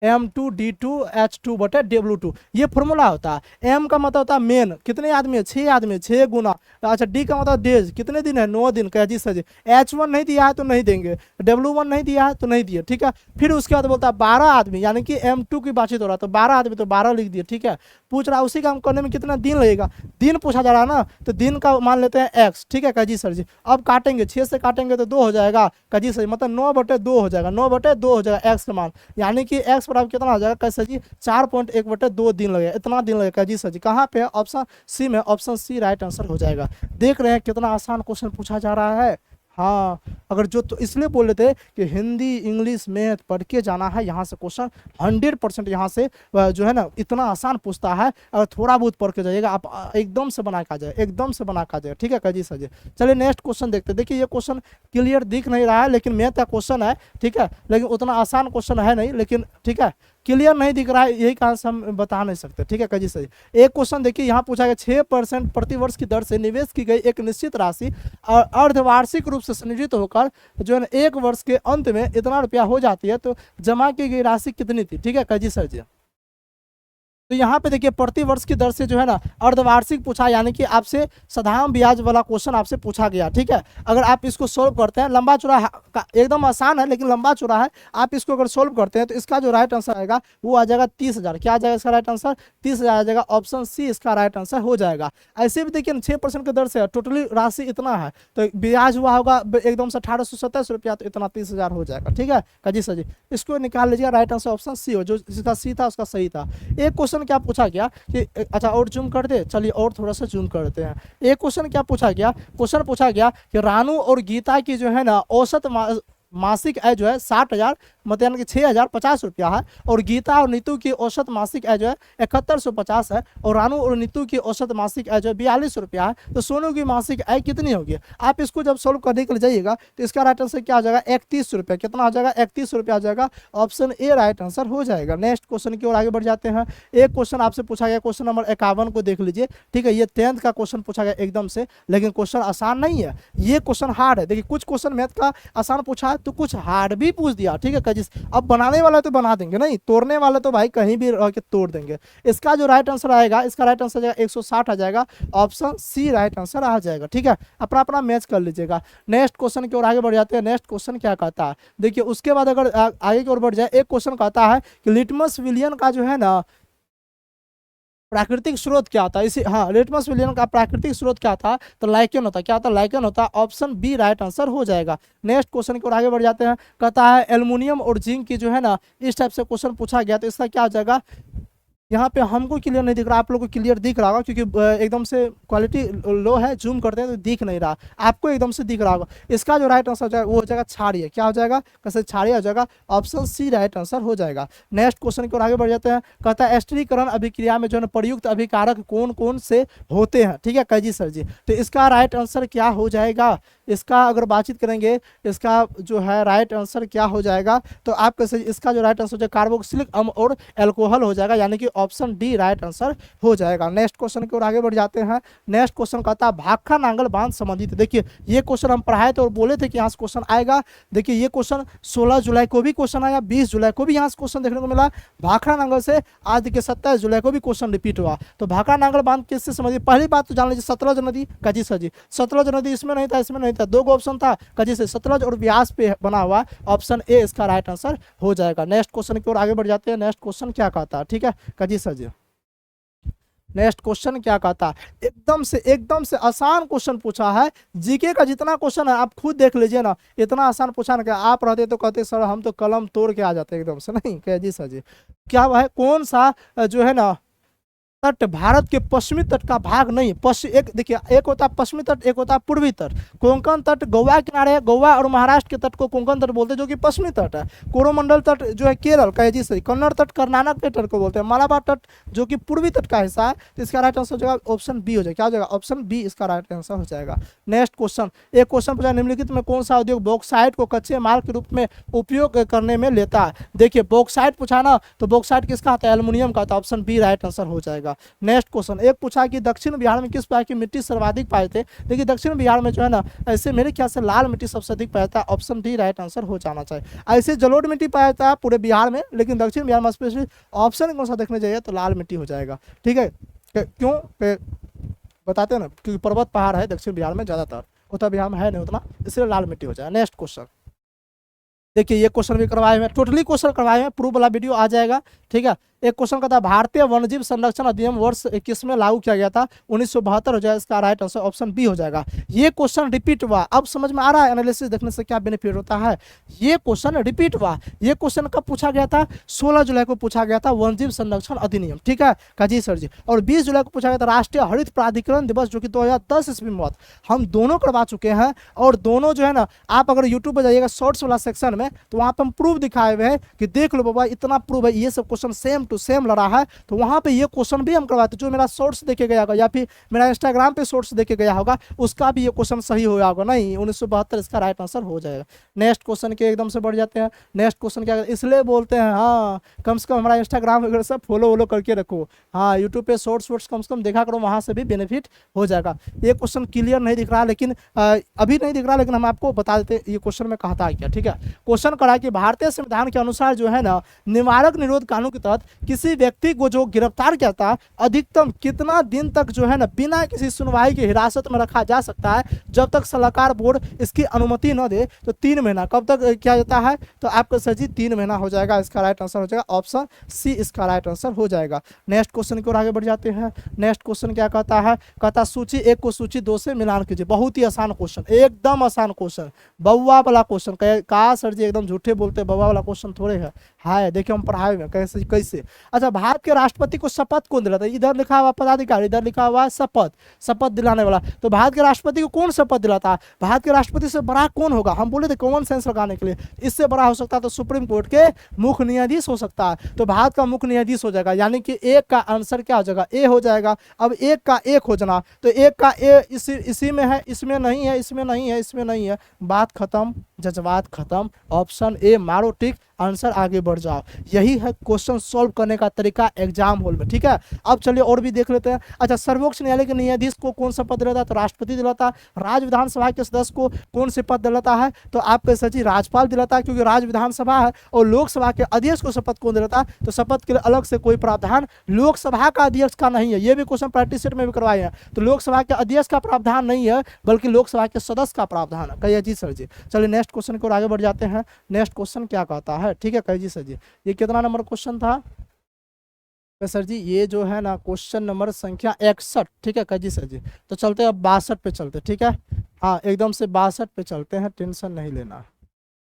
M2D2H2/W2 ये फॉर्मूला होता है। M का मतलब होता है मेन, कितने आदमी है, 6 आदमी है, 6 गुना। अच्छा D का मतलब डेज, कितने दिन है, 9 दिन का जी सर जी। H1 नहीं दिया है तो नहीं देंगे, W1 नहीं दिया है तो नहीं दिए, ठीक है। फिर उसके बाद बोलता है 12 आदमी, यानी कि M2 की बातचीत हो रहा है तो 12 आदमी तो 12 लिख दिए, ठीक है। पूछ रहा है उसी काम करने में कितना दिन लगेगा, दिन पूछा जा रहा है ना, तो दिन का मान लेते हैं x, ठीक है काजी सर जी। अब काटेंगे, 6 से काटेंगे तो 2 हो जाएगा काजी सर जी, मतलब 9/2 हो जाएगा, 9/2 हो जाएगा x का मान, यानी कि x बराबर कितना हो जाएगा कैसे जी, 4.1/2 दिन लगेगा, इतना दिन लगेगा जी सर जी। कहाँ पे है, ऑप्शन सी में, ऑप्शन सी राइट आंसर हो जाएगा। देख रहे हैं कितना आसान क्वेश्चन पूछा जा रहा है। हाँ, अगर जो तो इसलिए बोल रहे थे कि हिंदी इंग्लिश मैथ पढ़ के जाना है, यहाँ से क्वेश्चन 100% यहाँ से जो है ना इतना आसान पूछता है। अगर थोड़ा बहुत पढ़ के जाइएगा आप एकदम से बना के आ जाए, एकदम से बना के आ जाए, ठीक है काजी सर जी। चलिए नेक्स्ट क्वेश्चन देखते हैं। देखिए ये क्वेश्चन क्लियर दिख नहीं रहा है, लेकिन मैथ का क्वेश्चन है, ठीक है, लेकिन उतना आसान क्वेश्चन है नहीं, लेकिन ठीक है क्लियर नहीं दिख रहा है, यही कारण से हम बता नहीं सकते, ठीक है काजी सर जी। एक क्वेश्चन देखिए यहाँ पूछा गया 6% प्रतिवर्ष की दर से निवेश की गई एक निश्चित राशि अर्धवार्षिक रूप से संयोजित होकर जो है 1 वर्ष के अंत में इतना रुपया हो जाती है, तो जमा की गई राशि कितनी थी, ठीक है काजी सर जी। तो यहाँ पे देखिए प्रति वर्ष की दर से जो है ना अर्धवार्षिक पूछा, यानी कि आपसे साधारण ब्याज वाला क्वेश्चन आपसे पूछा गया, ठीक है। अगर आप इसको सोल्व करते हैं, लंबा चौड़ा एकदम आसान है लेकिन लंबा चौड़ा है, आप इसको अगर सोल्व करते हैं तो इसका जो राइट आंसर आएगा वो आ जाएगा 30,000। क्या आ जाएगा इसका राइट आंसर, 30,000 आ जाएगा, ऑप्शन सी इसका राइट आंसर हो जाएगा। ऐसे भी देखिए 6% की दर से टोटली राशि इतना है, तो ब्याज हुआ होगा एकदम से 1827 रुपया, तो इतना 30,000 हो जाएगा, ठीक है काजी सर जी। इसको निकाल लीजिएगा, राइट आंसर ऑप्शन सी हो, जो जिसका सी था उसका सही था। एक क्वेश्चन क्या पूछा गया कि अच्छा और जूम कर दे, चलिए और थोड़ा सा जूम करते हैं। एक क्वेश्चन क्या पूछा गया, क्वेश्चन पूछा गया कि रानू और गीता की जो है ना औसत मासिक आय जो है 60,000 मतलब यानी कि 6,050 रुपया है, और गीता और नीतू की औसत मासिक आय जो है 7150 है, और रानू और नीतू की औसत मासिक आय जो है 42 रुपया है, तो सोनू की मासिक आय कितनी होगी। आप इसको जब सोल्व करने के लिए जाइएगा तो इसका राइट आंसर क्या आ जाएगा, 31 रुपया। कितना आ जाएगा, 31 रुपया आ जाएगा, ऑप्शन ए राइट आंसर हो जाएगा। नेक्स्ट क्वेश्चन की ओर आगे बढ़ जाते हैं। एक क्वेश्चन आपसे पूछा गया, क्वेश्चन नंबर 51 को देख लीजिए, ठीक है। ये 10th का क्वेश्चन पूछा गया एकदम से, लेकिन क्वेश्चन आसान नहीं है, ये क्वेश्चन हार्ड है। देखिए कुछ क्वेश्चन मैथ का आसान पूछा है तो कुछ हार्ड भी पूछ दिया, ठीक है काजी। अब बनाने वाला तो बना देंगे, नहीं तोड़ने वाला तो भाई कहीं भी रह के तोड़ देंगे। इसका जो राइट आंसर आएगा, इसका राइट आंसर जाएगा 160 आ जाएगा, ऑप्शन सी राइट आंसर आ जाएगा, ठीक है। अपना अपना मैच कर लीजिएगा। नेक्स्ट क्वेश्चन की ओर आगे बढ़ जाते हैं। नेक्स्ट क्वेश्चन क्या कहता है, देखिए उसके बाद अगर आगे की ओर बढ़ जाए, एक क्वेश्चन कहता है कि लिटमस विलियन का जो है ना प्राकृतिक स्रोत क्या था, इसी हाँ लिटमस विलियन का प्राकृतिक स्रोत क्या था, तो लाइकेन होता, क्या होता, लाइकेन होता, ऑप्शन बी राइट आंसर हो जाएगा। नेक्स्ट क्वेश्चन की ओर आगे बढ़ जाते हैं। कहता है एल्युमिनियम और जिंक की जो है ना इस टाइप से क्वेश्चन पूछा गया, तो इसका क्या हो जाएगा। यहाँ पे हमको क्लियर नहीं दिख रहा, आप लोगों को क्लियर दिख रहा होगा क्योंकि एकदम से क्वालिटी लो है, जूम करते हैं तो दिख नहीं रहा, आपको एकदम से दिख रहा होगा। इसका जो राइट आंसर हो जाएगा वो हो जाएगा क्षारीय, क्या हो जाएगा, कैसे क्षारीय हो जाएगा, ऑप्शन सी राइट आंसर हो जाएगा। नेक्स्ट क्वेश्चन की ओर आगे बढ़ जाते हैं। कहता है स्थिरीकरण अभिक्रिया में जो है प्रयुक्त अभिकारक कौन कौन से होते हैं, ठीक है काजी सर जी। तो इसका राइट आंसर क्या हो जाएगा, इसका अगर बातचीत करेंगे इसका जो है राइट आंसर क्या हो जाएगा, तो आप कैसे इसका जो राइट आंसर कार्बोक्सिलिक अम्ल और एल्कोहल हो जाएगा, यानी कि ऑप्शन डी राइट आंसर हो जाएगा। नेक्स्ट क्वेश्चन की ओर आगे बढ़ जाते हैं। नेक्स्ट क्वेश्चन कहता है भाखा नांगल बांध संबंधित। देखिए ये क्वेश्चन हम पढ़ाए थे और बोले थे कि यहाँ से क्वेश्चन आएगा। देखिए ये क्वेश्चन 16 जुलाई को भी क्वेश्चन आया, 20 जुलाई को भी यहाँ से क्वेश्चन देखने को मिला। भाखड़ा नांगल से आज देखिए 27 जुलाई को भी क्वेश्चन रिपीट हुआ। तो भाखड़ा नांगल बांध किससे संबंधित, पहली बात तो जान लीजिए सतलज नदी, काजी सर जी। सतलज नदी इसमें नहीं था, इसमें नहीं था, 2 ऑप्शन था काजी से, सतलज और ब्यास पे बना हुआ, ऑप्शन ए इसका राइट आंसर हो जाएगा। नेक्स्ट क्वेश्चन की ओर आगे बढ़ जाते हैं। नेक्स्ट क्वेश्चन क्या कहता है, ठीक है काजी सर जी। नेक्स्ट क्वेश्चन क्या कहता है, एकदम से आसान क्वेश्चन पूछा है। जीके का जितना क्वेश्चन है आप खुद देख लीजिए ना, इतना आसान पूछा ना कि आप रहते तो कहते सर हम तो कलम तोड़ के आ जाते एकदम से, नहीं कह जी सर जी। क्या वह है, कौन सा जो है ना तट भारत के पश्चिमी तट का भाग नहीं, एक देखिए एक होता है पश्चिमी तट, एक होता है पूर्वी तट। कोंकण तट गोवा किनारे है, गोवा और महाराष्ट्र के तट को कोंकण तट बोलते हैं जो कि पश्चिमी तट है। कोरोमंडल तट जो है केरल का है जी सही। कन्नड़ तट कर्नाटक के तट को बोलते हैं। मालाबार तट जो कि पूर्वी तट का हिस्सा है, तो इसका राइट आंसर हो जाएगा ऑप्शन बी हो जाएगा, क्या हो जाएगा, ऑप्शन बी इसका राइट आंसर हो जाएगा। नेक्स्ट क्वेश्चन, एक क्वेश्चन पूछा निम्नलिखित में कौन सा उद्योग बॉक्साइट को कच्चे माल के रूप में उपयोग करने में लेता है। देखिए बॉक्साइट पूछा ना, तो बॉक्साइट किसका आता है, एल्युमिनियम का, तो ऑप्शन बी राइट आंसर हो जाएगा। जाएगा। नेक्स्ट क्वेश्चन एक पूछा कि दक्षिण बिहार में किस प्रकार की मिट्टी सर्वाधिक पाए थे। देखिए दक्षिण बिहार में जो है ना ऐसे मेरे ख्याल से लाल मिट्टी सबसे अधिक पाया था, ऑप्शन डी राइट आंसर हो जाना चाहिए। ऐसे जलोढ़ मिट्टी पाया था पूरे बिहार में, लेकिन दक्षिण बिहार में स्पेशली ऑप्शन कौन सा देखने जाइए तो लाल मिट्टी हो जाएगा। ठीक है, क्यों बताते हैं ना, क्योंकि पर्वत पहाड़ है दक्षिण बिहार में ज़्यादातर, उत्तर बिहार में है नहीं उतना, इसलिए लाल मिट्टी हो जाएगा। नेक्स्ट क्वेश्चन देखिए ये क्वेश्चन भी करवाए हुए हैं, टोटली क्वेश्चन करवाए हैं, प्रूफ वाला वीडियो आ जाएगा। ठीक है, एक क्वेश्चन का था भारतीय वन्यजीव संरक्षण अधिनियम वर्ष 21 में लागू किया गया था, 1972 हो जाएगा, इसका राइट आंसर ऑप्शन बी हो जाएगा। ये क्वेश्चन रिपीट हुआ, अब समझ में आ रहा है एनालिसिस देखने से क्या बेनिफिट होता है। ये क्वेश्चन रिपीट हुआ, ये क्वेश्चन कब पूछा गया था, 16 जुलाई को पूछा गया था, वन्यजीव संरक्षण अधिनियम। ठीक है काजी सर जी, और 20 जुलाई को पूछा गया था राष्ट्रीय हरित प्राधिकरण दिवस, जो कि 2010 ईस्वी में हुआ। हम दोनों करवा चुके हैं, और दोनों जो है ना, आप अगर यूट्यूब पर जाइएगा शॉर्ट्स वाला सेक्शन में, तो वहाँ पर हम प्रूफ दिखाए हुए हैं कि देख लो बाबा इतना प्रूफ है, ये सब क्वेश्चन सेम टू सेम लड़ा है। तो वहां पे ये क्वेश्चन भी हम करवाते, जो मेरा शॉर्ट्स देखे गया होगा या फिर मेरा इंस्टाग्राम पे शॉर्ट्स देखे गया होगा, उसका भी ये क्वेश्चन सही हो होगा। नहीं 1972 इसका राइट आंसर हो जाएगा। नेक्स्ट क्वेश्चन के एकदम से बढ़ जाते हैं। नेक्स्ट क्वेश्चन क्या इसलिए बोलते हैं, हाँ कम से कम हमारा इंस्टाग्राम वगैरह सब फॉलो वॉलो करके रखो, हाँ यूट्यूब पे शॉर्ट्स वॉर्ट्स कम से कम देखा करो, वहां से भी बेनिफिट हो जाएगा। ये क्वेश्चन क्लियर नहीं दिख रहा, लेकिन अभी नहीं दिख रहा, लेकिन हम आपको बता देते ये क्वेश्चन में कहा था क्या। ठीक है, क्वेश्चन करा कि भारतीय संविधान के अनुसार जो है ना, निवारक निरोध कानून के तहत किसी व्यक्ति को जो गिरफ्तार किया था, अधिकतम कितना दिन तक जो है ना बिना किसी सुनवाई की हिरासत में रखा जा सकता है, जब तक सलाहकार बोर्ड इसकी अनुमति न दे। तो 3 महीना। कब तक किया जाता है, तो आपका सर जी 3 महीना हो जाएगा, इसका राइट आंसर हो जाएगा ऑप्शन सी, इसका राइट आंसर हो जाएगा। नेक्स्ट क्वेश्चन की ओर आगे बढ़ जाते हैं। नेक्स्ट क्वेश्चन क्या कहता है, कहता सूची 1 को सूची 2 से मिलान कीजिए। बहुत ही आसान क्वेश्चन, एकदम आसान क्वेश्चन, बउआ वाला क्वेश्चन। कहा सर जी एकदम झूठे बोलते, बउआ वाला क्वेश्चन थोड़े है देखिए हम पढ़ाए हुए कैसे कैसे। अच्छा, भारत के राष्ट्रपति को शपथ कौन दिलाता है, इधर लिखा हुआ पदाधिकारी, इधर लिखा हुआ शपथ, शपथ दिलाने वाला। तो भारत के राष्ट्रपति को कौन शपथ दिलाता है, भारत के राष्ट्रपति से बड़ा कौन होगा, हम बोले थे कॉमन सेंस लगाने के लिए, इससे बड़ा हो सकता है तो सुप्रीम कोर्ट के मुख्य न्यायाधीश हो सकता है, तो भारत का मुख्य न्यायाधीश हो जाएगा, यानी कि एक का आंसर क्या हो जाएगा, ए हो जाएगा। अब एक का एक हो जाना, तो एक का ए इसी में है, इसमें नहीं है, इसमें नहीं है, इसमें नहीं है, बात खत्म, जज्बात खत्म, ऑप्शन ए मारो टिक, आंसर आगे बढ़ जाओ। यही है क्वेश्चन सॉल्व करने का तरीका एग्जाम हॉल में। ठीक है, अब चलिए और भी देख लेते हैं। अच्छा, सर्वोच्च न्यायालय के न्यायाधीश को कौन सा पद दिलाता है, तो राष्ट्रपति दिलाता है। राज्य विधानसभा के सदस्य को कौन से पद दिलाता है, तो आपके सचिव राज्यपाल दिलाता है, क्योंकि राज्य विधानसभा है। और लोकसभा के अध्यक्ष को शपथ कौन दिलाता है, तो शपथ के लिए अलग से कोई प्रावधान लोकसभा का अध्यक्ष का नहीं है। ये भी क्वेश्चन प्रैक्टिस सेट में भी करवाए हैं, तो लोकसभा के अध्यक्ष का प्रावधान नहीं है, बल्कि लोकसभा के सदस्य का प्रावधान है। कहिए जी सर जी। चलिए नेक्स्ट क्वेश्चन को आगे बढ़ जाते हैं। नेक्स्ट क्वेश्चन क्या कहता है, ठीक है कहिए जी सर जी। ये कितना नंबर क्वेश्चन था सर जी, ये जो है ना क्वेश्चन नंबर संख्या 61। ठीक है कजी सर जी, तो चलते हैं अब 62 पे चलते। ठीक है, हाँ एकदम से 62 पे चलते हैं, टेंशन नहीं लेना,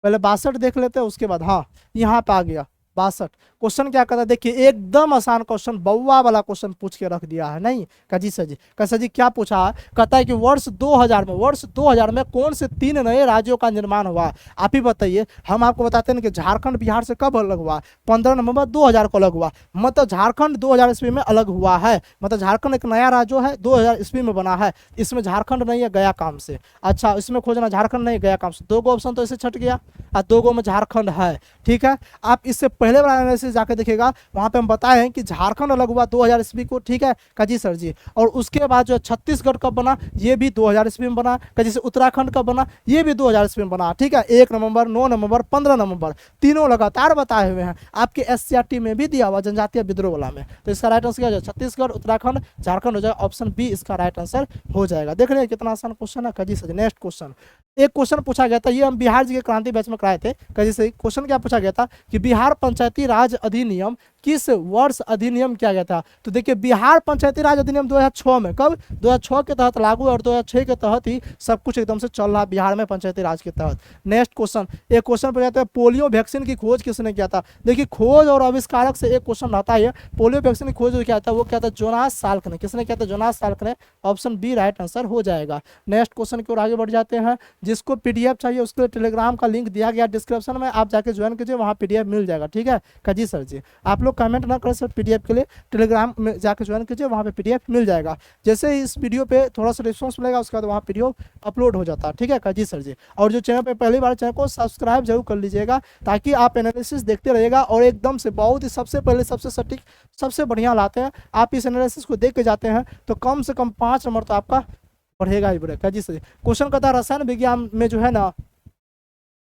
पहले 62 देख लेते हैं, उसके बाद हाँ यहाँ पे आ गया 62। क्वेश्चन क्या कहता है, देखिए एकदम आसान क्वेश्चन, बउआ वाला क्वेश्चन पूछ के रख दिया है। नहीं काजी सर जी, कैसा जी क्या पूछा है, कहता है कि वर्ष 2000 में कौन से 3 नए राज्यों का निर्माण हुआ, आप ही बताइए। हम आपको बताते हैं कि झारखंड बिहार से कब अलग हुआ, 15 नवंबर 2000 को अलग हुआ, मतलब झारखंड 2000 ईस्वी में अलग हुआ है, मतलब झारखंड एक नया राज्य है, 2000 ईस्वी में बना है। इसमें झारखंड नहीं है, गया काम से। अच्छा, इसमें खोजना झारखंड नहीं गया काम से, 2 गो ऑप्शन तो इसे छट गया, और 2 गो में झारखंड है। ठीक है, आप इससे पहले वाला एनालिसिस जाके देखिएगा, वहां पे हम बताए हैं कि झारखंड अलग हुआ 2000 ईस्वी को। ठीक है काजी सर जी, और उसके बाद जो छत्तीसगढ़ कब बना, ये भी 2000 ईस्वी में बना। काजी से उत्तराखंड कब बना, ये भी 2000 ईस्वी में बना। ठीक है, 1 नवंबर, 9 नवंबर, 15 नवंबर, तीनों लगातार बताए हुए हैं, आपके SCRT में भी दिया हुआ जनजातीय विद्रोह वाला में। तो इसका राइट आंसर क्या हो जाएगा, छत्तीसगढ़, उत्तराखंड, झारखंड हो जाएगा, ऑप्शन बी इसका राइट आंसर हो जाएगा। देख रहे हैं कितना आसान क्वेश्चन है काजी सर। नेक्स्ट क्वेश्चन, एक क्वेश्चन पूछा गया था, ये हम बिहार जी के क्रांति बैच में कराए थे। काजी से क्वेश्चन क्या पूछा गया था कि बिहार पंचायती राज अधिनियम किस वर्ष अधिनियम किया गया था, तो देखिए बिहार पंचायती राज अधिनियम 2006 में, कब 2006 के तहत लागू है, और 2006 के तहत ही सब कुछ एकदम से चल रहा है बिहार में पंचायती राज के तहत। नेक्स्ट क्वेश्चन, एक क्वेश्चन पर जाता है, पोलियो वैक्सीन की खोज किसने किया था। देखिए खोज और आविष्कारक से एक क्वेश्चन रहता है। पोलियो वैक्सीन की खोज जो किया था वो क्या था, जोनास साल्क ने। किसने किया था, जोनास साल्क ने, ऑप्शन बी राइट आंसर हो जाएगा। नेक्स्ट क्वेश्चन की ओर आगे बढ़ जाते हैं। जिसको PDF चाहिए उसके लिए टेलीग्राम का लिंक दिया गया डिस्क्रिप्शन में, आप जाके ज्वाइन कीजिए, वहाँ PDF मिल जाएगा। ठीक है काजी सर जी, आप लोग लोग कमेंट ना करें सर पीडीएफ के लिए, टेलीग्राम में जाकर ज्वाइन कीजिए, वहाँ पे पीडीएफ मिल जाएगा। जैसे ही इस वीडियो पे थोड़ा सा रिस्पॉन्स मिलेगा उसके बाद वहाँ पीडीएफ अपलोड हो जाता है, ठीक है जी सर जी। और जो चैनल पे पहली बार, चैनल को सब्सक्राइब जरूर कर लीजिएगा ताकि आप एनालिसिस देखते रहिएगा और एकदम से बहुत ही सबसे पहले सबसे सटीक सबसे बढ़िया लाते हैं। आप इस एनालिसिस को देख के जाते हैं तो कम से कम 5 नंबर तो आपका बढ़ेगा ही बढ़ेगा जी सर। क्वेश्चन कहता है रसायन विज्ञान में जो है ना,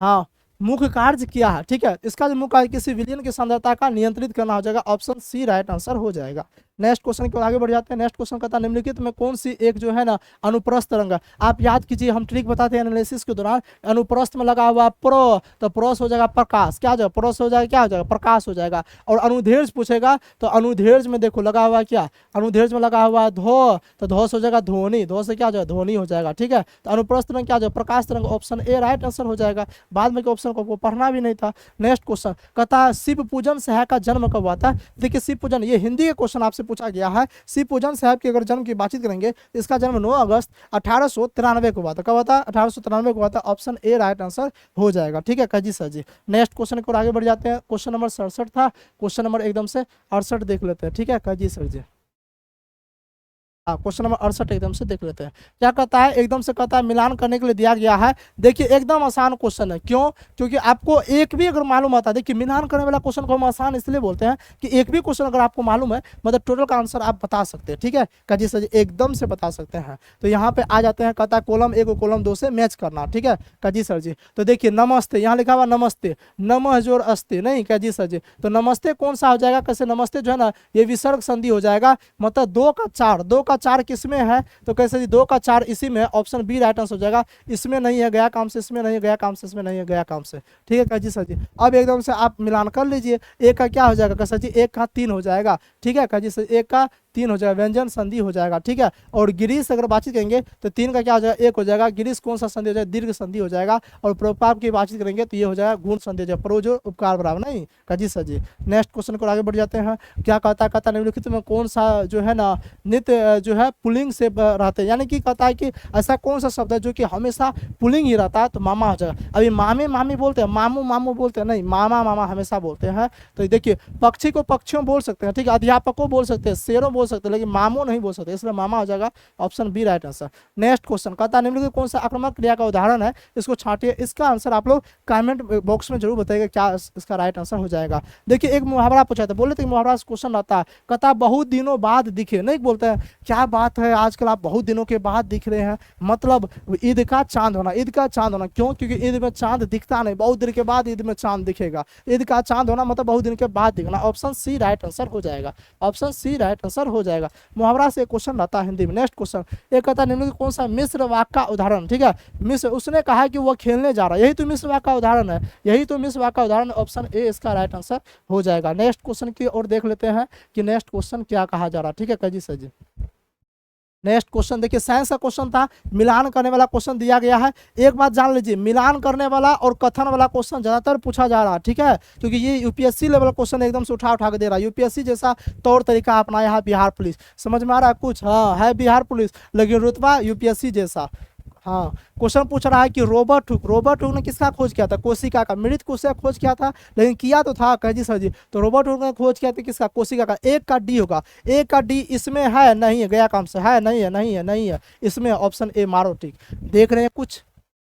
हाँ, मुख्य कार्य क्या है, ठीक है। इसका जो मुख्य कार्य किसी विलयन की सांद्रता का नियंत्रित करना हो जाएगा, ऑप्शन सी राइट आंसर हो जाएगा। नेक्स्ट क्वेश्चन की ओर आगे बढ़ जाते हैं। नेक्स्ट क्वेश्चन कहता है निम्नलिखित में कौन सी एक जो है ना अनुप्रस्थ तरंग है। आप याद कीजिए हम ट्रिक बताते हैं एनालिसिस के दौरान, अनुप्रस्थ में लगा हुआ प्रो तो प्रोस हो जाएगा प्रकाश, क्या हो जाएगा प्रोस हो जाएगा, क्या हो जाएगा प्रकाश हो जाएगा। और अनुधेर्ज पूछेगा तो अनुधेर्ज में देखो लगा हुआ क्या, अनुधेर्ज में लगा हुआ धो तो धो से हो जाएगा ध्वनि, धो से क्या हो जाएगा ध्वनि हो जाएगा, ठीक है। तो अनुप्रस्थ तरंग क्या हो जाएगा प्रकाश तरंग, ऑप्शन ए राइट आंसर हो जाएगा। बाद में के ऑप्शन को पढ़ना भी नहीं था। नेक्स्ट क्वेश्चन कहता है शिव पूजन साहब का जन्म कब हुआ था। देखिए शिव पूजन, ये हिंदी के क्वेश्चन आपसे पूछा गया है। शिव पूजन साहब के अगर जन्म की बातचीत करेंगे तो इसका जन्म 9 अगस्त 1893 को हुआ था। कब हुआ था, 1893 को हुआ था, ऑप्शन ए राइट आंसर हो जाएगा, ठीक है जी सर जी। नेक्स्ट क्वेश्चन को आगे बढ़ जाते हैं। क्वेश्चन नंबर 67 था, क्वेश्चन नंबर एकदम से 68 देख लेते हैं, ठीक है जी सर जी। हाँ, क्वेश्चन नंबर 68 एकदम से देख लेते हैं। क्या कहता है, एकदम से कहता है मिलान करने के लिए दिया गया है। देखिए एकदम आसान क्वेश्चन है, क्यों, क्योंकि आपको एक भी अगर मालूम आता है, देखिए मिलान करने वाला क्वेश्चन को हम आसान इसलिए बोलते हैं कि एक भी क्वेश्चन अगर आपको मालूम है मतलब टोटल का आंसर आप बता सकते हैं, ठीक है काजी सर जी, एकदम से बता सकते हैं। तो यहाँ पे आ जाते हैं, कहता है कॉलम 1 को कॉलम 2 से मैच करना, ठीक है काजी सर जी। तो देखिए नमस्ते, यहाँ लिखा हुआ नमस्ते, नमः जोर अस्ते नहीं काजी सर जी। तो नमस्ते कौन सा हो जाएगा, कैसे नमस्ते जो है ना ये विसर्ग संधि हो जाएगा, मतलब 2 का 4 किस में है, तो कैसे जी 2 का 4 इसी में है, ऑप्शन बी राइट आंसर हो जाएगा। इसमें नहीं है गया काम से, इसमें नहीं है गया काम से, इसमें नहीं है गया काम से, ठीक है जी सर जी। अब एकदम से आप मिलान कर लीजिए, एक का क्या हो जाएगा कैसा जी, 1 का 3 हो जाएगा, ठीक है जी सर, 1 का 3 हो जाएगा, व्यंजन संधि हो जाएगा, ठीक है। और गिरीश अगर बातचीत करेंगे तो 3 का क्या हो जाएगा 1 हो जाएगा, गिरीश कौन सा संधि हो जाएगा, दीर्घ संधि हो जाएगा। और प्रोपाप की बातचीत करेंगे तो ये हो जाएगा गुण संधि हो जाएगा, प्रोजो उपकार बराबर नहीं काजी सर जी। नेक्स्ट क्वेश्चन को आगे बढ़ जाते हैं। क्या कहता निम्नलिखित में कौन सा जो है ना नित्य जो है पुलिंग से रहते हैं, यानी कि कहता है कि ऐसा कौन सा शब्द है जो कि हमेशा पुलिंग ही रहता है, तो मामा हो जाएगा। अभी मामे मामी बोलते हैं, मामू मामू बोलते हैं नहीं, मामा मामा हमेशा बोलते हैं। तो देखिए पक्षी को पक्षियों बोल सकते हैं, ठीक है, अध्यापक को बोल सकते हैं, शेरों बोल सकते हैं, लेकिन मामू नहीं बोल सकते, इसलिए मामा हो जाएगा, option B right answer. Next question कहता है निम्नलिखित कौन सा आक्रामक क्रिया का उदाहरण है, इसको छांटिए। इसका आंसर आप लोग कमेंट बॉक्स में जरूर बताइएगा क्या इसका राइट आंसर हो जाएगा। देखिए एक मुहावरा पूछा था, बोले थे मुहावरा क्वेश्चन आता है, कहता बहुत दिनों बाद दिखे, नहीं बोलते हैं क्या बात है आजकल आप बहुत दिनों के बाद दिख रहे हैं, मतलब ईद का चांद होना, ईद का चांद होना, क्यों, क्योंकि ईद में चांद दिखता नहीं, बहुत दिन के बाद ईद में चांद दिखेगा, ईद का चांद होना मतलब बहुत दिन के बाद दिखना, ऑप्शन सी राइट आंसर हो जाएगा, ऑप्शन सी राइट आंसर हो जाएगा। मुहावरा से क्वेश्चन आता है हिंदी में। नेक्स्ट क्वेश्चन ये कहता है निम्नलिखित कौन सा मिश्र वाक्य का उदाहरण, ठीक है, मिश्र, उसने कहा कि वह खेलने जा रहा है, यही तो मिश्र वाक्य का उदाहरण है, यही तो मिश्र वाक्य का उदाहरण, ऑप्शन ए इसका राइट आंसर हो जाएगा। नेक्स्ट क्वेश्चन की ओर देख लेते हैं कि नेक्स्ट क्वेश्चन क्या कहा जा रहा है, ठीक है काजी सर जी। नेक्स्ट क्वेश्चन देखिए साइंस का क्वेश्चन था, मिलान करने वाला क्वेश्चन दिया गया है। एक बात जान लीजिए, मिलान करने वाला और कथन वाला क्वेश्चन ज्यादातर पूछा जा रहा है, ठीक है, क्योंकि ये यूपीएससी लेवल क्वेश्चन एकदम से उठा के दे रहा है, यूपीएससी जैसा तौर तरीका अपनाया है बिहार पुलिस, समझ में आ रहा है कुछ, हाँ है बिहार पुलिस लेकिन रुतबा यूपीएससी जैसा। हाँ क्वेश्चन पूछ रहा है कि रॉबर्ट हुक ने किसका खोज किया था, कोशिका का, मृत कोशिका खोज किया था, लेकिन किया तो था कह सर जी। तो रॉबर्ट हुक ने खोज किया था किसका, कोशिका का। 1 का डी होगा, 1 का डी इसमें है नहीं है, गया काम से है नहीं है, नहीं है, नहीं है, इसमें ऑप्शन ए मारो टिक। देख रहे हैं कुछ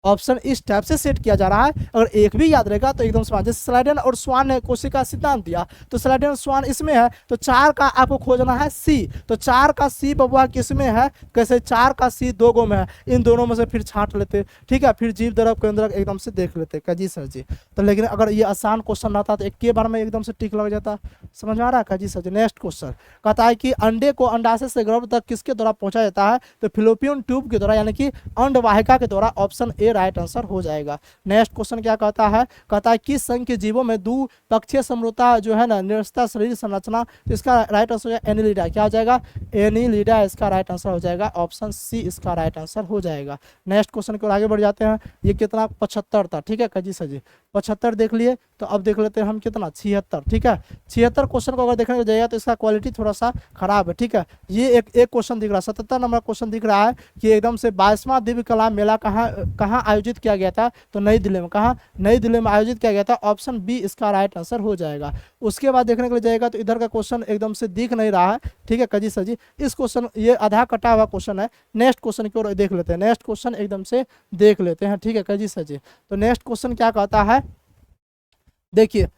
ऑप्शन इस टाइप से सेट किया जा रहा है, अगर एक भी याद रहेगा तो एकदम समझ। जैसे स्लाइडन और स्वान ने कोशिका सिद्धांत दिया, तो स्लाइडन और स्वान इसमें है, तो 4 का आपको खोजना है सी, तो 4 का सी बबुआ किस में है, कैसे 4 का सी 2 गो में है, इन दोनों में से फिर छांट लेते, ठीक है, फिर जीव द्रव केंद्रक एकदम से देख लेते का जी सर जी। तो लेकिन अगर ये आसान क्वेश्चन रहता तो एक के बार में एकदम से टिक लग जाता, समझ में आ रहा है का जी सर जी। नेक्स्ट क्वेश्चन कहता है कि अंडे को अंडाशय से गर्भ तक किसके द्वारा पहुंचा जाता है, तो फिलोपियन ट्यूब के द्वारा, यानी कि अंडवाहिका के द्वारा, ऑप्शन ए राइट आंसर हो जाएगा। नेक्स्ट क्वेश्चन क्या कहता है, कहता है किस संघ के जीवों में द्विपक्षीय समरूपता जो है ना निरस्ता शरीर संरचना, तो इसका राइट आंसर हो जाएगा एनिलिडा, क्या हो जाएगा एनिलिडा, इसका राइट आंसर हो जाएगा, ऑप्शन सी इसका राइट आंसर हो जाएगा। नेक्स्ट क्वेश्चन को आगे बढ़ जाते हैं। ये कितना 75 था, ठीक है कजी सर जी, 75 देख लिए। तो अब देख लेते हैं हम कितना 76, ठीक है। 76 क्वेश्चन को अगर देखने को जाएगा तो इसका क्वालिटी थोड़ा सा खराब है, ठीक है। ये एक क्वेश्चन दिख रहा है, 77 नंबर क्वेश्चन दिख रहा है कि एकदम से 22वां दिव्य कला मेला कहाँ आयोजित किया गया था, तो नई दिल्ली में। कहाँ? नई दिल्ली में आयोजित किया गया था, ऑप्शन बी इसका राइट आंसर हो जाएगा। उसके बाद देखने के लिए जाएगा तो इधर का क्वेश्चन एकदम से दिख नहीं रहा है, ठीक है कजी सर जी। इस क्वेश्चन ये आधा कटा हुआ क्वेश्चन है, नेक्स्ट क्वेश्चन की ओर देख लेते हैं, नेक्स्ट क्वेश्चन एकदम से देख लेते हैं, ठीक है कजी सर जी। तो नेक्स्ट क्वेश्चन क्या कहता है, देखिए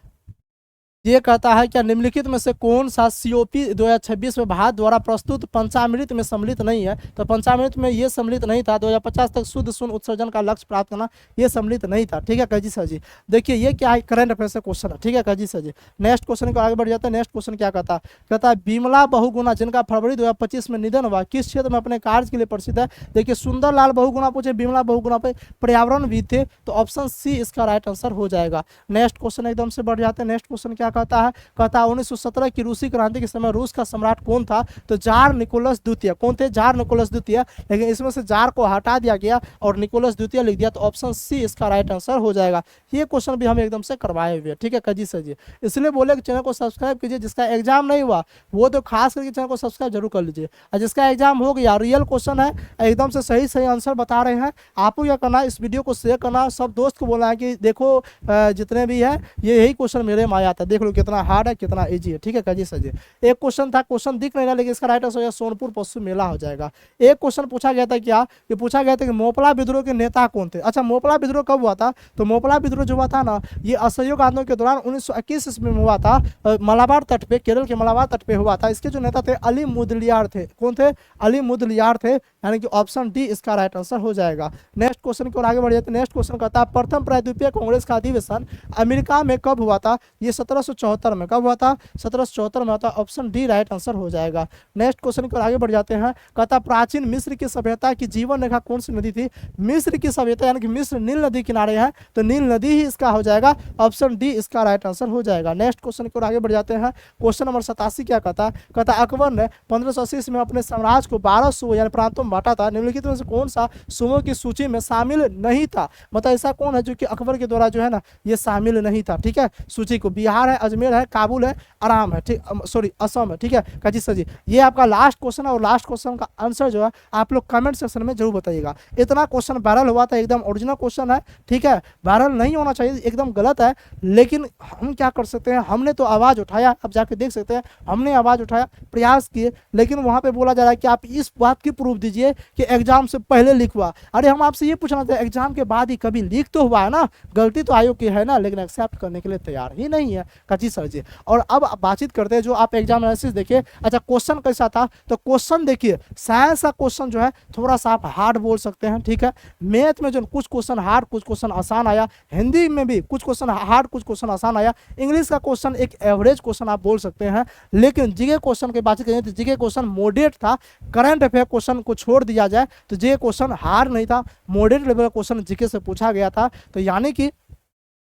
ये कहता है क्या निम्नलिखित में से कौन सा COP 2026 में भारत द्वारा प्रस्तुत पंचामृत में सम्मिलित नहीं है, तो पंचामृत में ये सम्मिलित नहीं था। 2050 तक शुद्ध शून्य उत्सर्जन का लक्ष्य प्राप्त करना, ये सम्मिलित नहीं था, ठीक है कजी सर जी। देखिए ये क्या है, करंट अफेयर से क्वेश्चन है, ठीक है कजी सर जी। नेक्स्ट क्वेश्चन को आगे बढ़ जाते हैं। नेक्स्ट क्वेश्चन क्या कहता है, कहता है बिमला बहुगुणा जिनका फरवरी 2025 में निधन हुआ किस क्षेत्र में अपने कार्य के लिए प्रसिद्ध है। देखिए सुंदरलाल बहुगुणा पूछे, बिमला बहुगुणा पे पर्यावरणविद थे, तो ऑप्शन सी इसका राइट आंसर हो जाएगा। नेक्स्ट क्वेश्चन एकदम से बढ़ जाते हैं। नेक्स्ट क्वेश्चन क्या कहता है, कहता 1917 की रूसी क्रांति के समय रूस का सम्राट कौन था, तो जार निकोलस द्वितीय। कौन थे? जार निकोलस द्वितीय, लेकिन इसमें से जार को हटा दिया गया और निकोलस द्वितीय लिख दिया, तो ऑप्शन सी इसका राइट आंसर हो जाएगा। ये क्वेश्चन भी हम एकदम से करवाए हुए, ठीक है कजी सर जी। इसलिए बोले कि चैनल को सब्सक्राइब कीजिए, जिसका एग्जाम नहीं हुआ वो तो खास करके चैनल को सब्सक्राइब जरूर कर लीजिए, और जिसका एग्जाम हो गया रियल क्वेश्चन है, एकदम से सही सही आंसर बता रहे हैं, आपको क्या करना है, इस वीडियो को शेयर करना, सब दोस्त को बोलना है कि देखो जितने भी है ये यही क्वेश्चन मेरे में आया था, देख लो कितना हार्ड है कितना इजी है, ठीक है कजी सर जी। एक क्वेश्चन था, क्वेश्चन दिख नहीं रहा, लेकिन इसका राइट आंसर सोनपुर पशु मेला हो जाएगा। एक क्वेश्चन पूछा गया था क्या, कि पूछा गया था कि मोपला विद्रोह के नेता कौन थे। अच्छा मोपला विद्रोह कब हुआ था, तो मोपला विद्रोह जो हुआ था ना, ये असहयोग आंदोलन के दौरान 1921 ईस्वी में हुआ था, मलाबार तट पे, केरल के मलाबार तट पे हुआ था। इसके जो नेता थे अली मुदलियार थे। कौन थे? अली मुदलियार थे, यानी कि ऑप्शन डी इसका राइट आंसर हो जाएगा। नेक्स्ट क्वेश्चन की ओर आगे बढ़ जाते हैं। नेक्स्ट क्वेश्चन कहता है प्रथम प्रायद्वीपीय कांग्रेस का अधिवेशन अमेरिका में कब हुआ था, ये 1774 में। कब हुआ था? 1774 में हुआ था, ऑप्शन डी राइट आंसर हो जाएगा। नेक्स्ट क्वेश्चन की ओर आगे बढ़ जाते हैं। कहता प्राचीन मिस्र की सभ्यता की जीवन रेखा कौन सी नदी थी। मिस्र की सभ्यता यानी कि मिस्र नील नदी किनारे है, तो नील नदी ही इसका हो जाएगा, ऑप्शन डी इसका राइट आंसर हो जाएगा। नेक्स्ट क्वेश्चन की ओर आगे बढ़ जाते हैं। क्वेश्चन नंबर 87 क्या कहता है, कहता अकबर ने 1580 में अपने साम्राज्य को 12 सूबों यानी प्रांतों में बांटा था, निम्नलिखित में से कौन सा सूबों की सूची में शामिल नहीं था। मतलब ऐसा कौन है जो कि अकबर के द्वारा जो है ना ये शामिल नहीं था, ठीक है सूची को। बिहार है, अजमेर है, काबुल है, आराम है, ठीक सॉरी असम है, ठीक है काजी सर जी। ये आपका लास्ट क्वेश्चन है, और लास्ट क्वेश्चन का आंसर जो है आप लोग कमेंट सेक्शन में जरूर बताइएगा। इतना क्वेश्चन वायरल हुआ था, एकदम ओरिजिनल क्वेश्चन है, ठीक है वायरल नहीं होना चाहिए, एकदम गलत है, लेकिन हम क्या कर सकते हैं, हमने तो आवाज़ उठाया, अब जाके देख सकते हैं हमने आवाज़ उठाया, प्रयास किए, लेकिन वहाँ पे बोला जा रहा है कि आप इस बात की प्रूफ दीजिए कि एग्जाम से पहले लीक हुआ। अरे हम आपसे ये पूछना था एग्जाम के बाद ही कभी लीक तो हुआ है ना, गलती तो आयोग की है ना, लेकिन एक्सेप्ट करने के लिए तैयार ही नहीं है काजी सर जी। और अब बातचीत करते हैं जो आप एग्जाम एनालिसिस देखिए। अच्छा क्वेश्चन कैसा था, तो क्वेश्चन देखिए साइंस का क्वेश्चन जो है थोड़ा सा आप हार्ड बोल सकते हैं, ठीक है। मैथ में जो कुछ क्वेश्चन हार्ड कुछ क्वेश्चन आसान आया, हिंदी में भी कुछ क्वेश्चन हार्ड कुछ क्वेश्चन आसान आया, इंग्लिश का क्वेश्चन एक एवरेज क्वेश्चन आप बोल सकते हैं। लेकिन जीके क्वेश्चन की बात करें तो जीके क्वेश्चन मॉडरेट था। करंट अफेयर क्वेश्चन को छोड़ दिया जाए तो जीके क्वेश्चन हार्ड नहीं था, मॉडरेट लेवल का क्वेश्चन जीके से पूछा गया था। तो यानी कि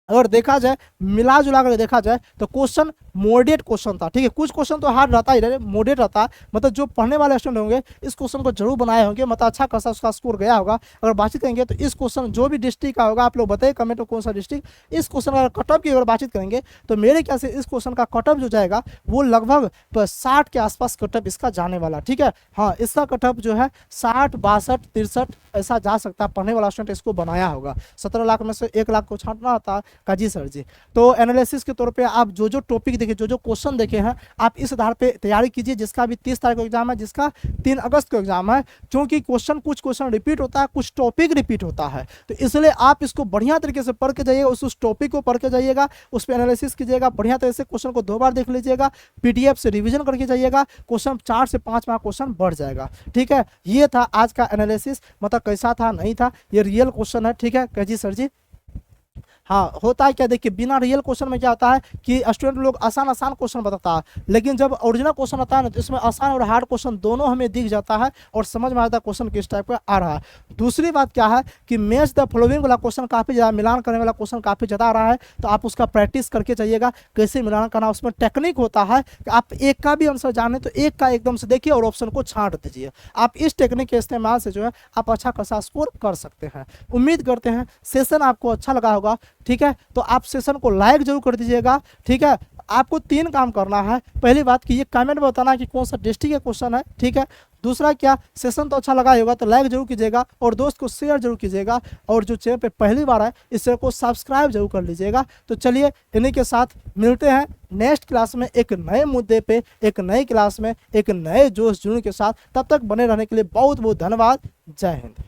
अगर देखा जाए मिला जुला कर देखा जाए तो क्वेश्चन मॉडरेट क्वेश्चन था, ठीक है। कुछ क्वेश्चन तो हार्ड रहता ही, मॉडरेट रहता, मतलब जो पढ़ने वाले स्टूडेंट होंगे इस क्वेश्चन को जरूर बनाए होंगे, मतलब अच्छा खासा उसका स्कोर गया होगा। अगर बातचीत करेंगे तो इस क्वेश्चन जो भी डिस्ट्रिक्ट का होगा, आप लोग बताइए कमेंट में कौन सा डिस्ट्रिक्ट, इस क्वेश्चन का कट ऑफ की अगर बातचीत करेंगे तो मेरे ख्याल से इस क्वेश्चन का कट ऑफ जो जाएगा वो लगभग 60 के आसपास कट ऑफ इसका जाने वाला, ठीक है। हाँ इसका कट ऑफ जो है 60, 62, 63 ऐसा जा सकता है, पढ़ने वाला स्टूडेंट इसको बनाया होगा। 17 लाख में से 1 लाख को छांटना था काजी सर जी। तो एनालिसिस के तौर पे आप जो जो टॉपिक देखे, जो जो क्वेश्चन देखे हैं, आप इस आधार पे तैयारी कीजिए। जिसका भी 30 तारीख को एग्जाम है, जिसका 3 अगस्त को एग्जाम है, क्योंकि क्वेश्चन कुछ क्वेश्चन रिपीट होता है, कुछ टॉपिक रिपीट होता है, तो इसलिए आप इसको बढ़िया तरीके से पढ़ के जाइएगा, उस टॉपिक को पढ़ के जाइएगा, उस पर एनालिसिस कीजिएगा, बढ़िया तरीके से क्वेश्चन को 2 बार देख लीजिएगा, पीडीएफ से रिविजन करके जाइएगा, क्वेश्चन 4 से 5 मार्क क्वेश्चन बढ़ जाएगा, ठीक है। ये था आज का एनालिसिस, मतलब कैसा था नहीं था, ये रियल क्वेश्चन है, ठीक है काजी सर जी। हाँ होता है क्या, देखिए बिना रियल क्वेश्चन में क्या होता है कि स्टूडेंट लोग आसान आसान क्वेश्चन बताता है, लेकिन जब ओरिजिनल क्वेश्चन आता है ना तो इसमें आसान और हार्ड क्वेश्चन दोनों हमें दिख जाता है और समझ में आता है क्वेश्चन किस टाइप का आ रहा है। दूसरी बात क्या है कि मैच द फॉलोइंग वाला क्वेश्चन काफ़ी ज़्यादा, मिलान करने वाला क्वेश्चन काफ़ी ज़्यादा आ रहा है, तो आप उसका प्रैक्टिस करके जाइएगा कैसे मिलान करना। उसमें टेक्निक होता है कि आप एक का भी आंसर जाने तो एक का एकदम से देखिए और ऑप्शन को छांट दीजिए। आप इस टेक्निक के इस्तेमाल से जो है आप अच्छा खासा स्कोर कर सकते हैं। उम्मीद करते हैं सेशन आपको अच्छा लगा होगा। ठीक है। तो आप सेशन को लाइक जरूर कर दीजिएगा, ठीक है। आपको 3 काम करना है। पहली बात कि ये कमेंट में बताना कि कौन सा डिस्ट्रिक्ट का क्वेश्चन है, ठीक है। दूसरा क्या, सेशन तो अच्छा लगा होगा तो लाइक जरूर कीजिएगा और दोस्त को शेयर जरूर कीजिएगा, और जो चैनल पे पहली बार है इस चैनल को सब्सक्राइब जरूर कर लीजिएगा। तो चलिए इन्हीं के साथ मिलते हैं नेक्स्ट क्लास में एक नए मुद्दे पे, एक नई क्लास में, एक नए जोश जुनून के साथ। तब तक बने रहने के लिए बहुत बहुत धन्यवाद। जय हिंद।